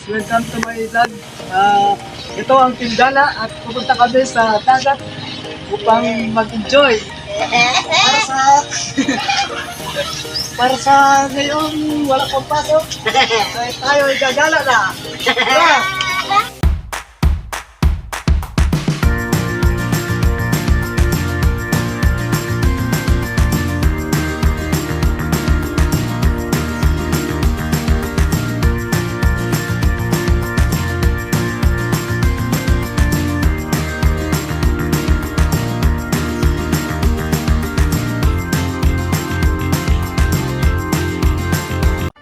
welcome to my vlog. Ito ang Tindala at pupunta kami sa dagat upang mag-enjoy. Para sa ngayon wala pang pasok, kaya tayo ay gagala na. Tara!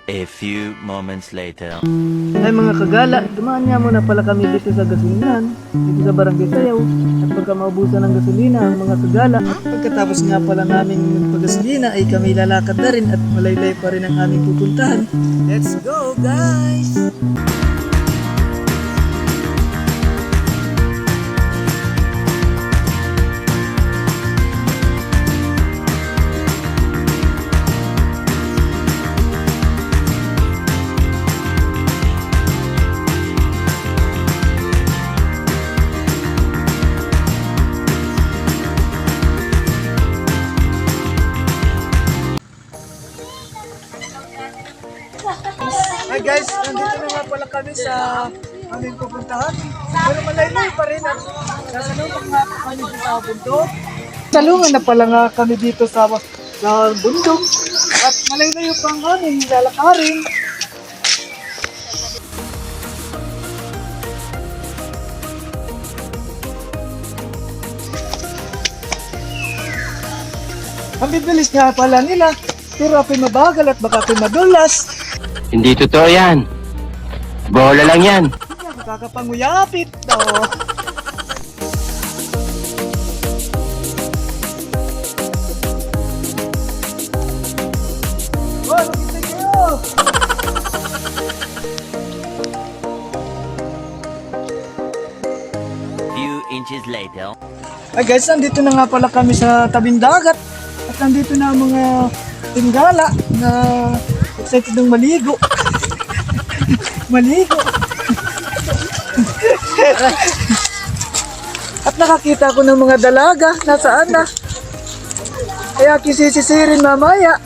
A few moments later. Ay mga kagala, dumaan nga muna pala kami dito sa gasolinan, dito sa Barangay Sayaw. At pagka maubusan ng gasolina ang mga kagala, at pagkatapos nga pala namin magpagasolina ay kami lalakad na rin at malaylay pa rin ang aming pupuntahan. Let's go guys! Hi guys, nandito na nga pala kami sa aming pupuntahan. Pero malaylay pa rin at sasalungan nga kami dito sa bundok. Salungan na pala nga kami dito sa bundok at malaylay pa ang aming lalakarin. Ang bibilis nga pala nila, pero ako'y mabagal at baka ako'y madulas. Hindi totoo yan. Bola lang yan. Kakapanguyapit daw. Oh, nakita kayo! Few inches later. Ay guys, nandito na nga pala kami sa tabing dagat. At nandito na ang mga tinggala na excited ng maligo. Maligo. At nakakita ko ng mga dalaga. Nasaan na? Kaya kisisisirin mamaya.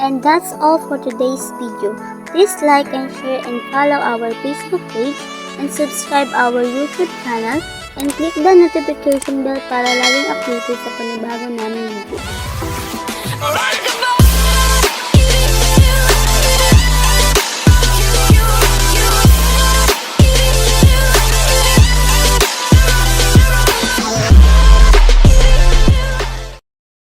And that's all for today's video. Please like and share and follow our Facebook page and subscribe our YouTube channel and click the notification bell para laging updated sa panibago naming video.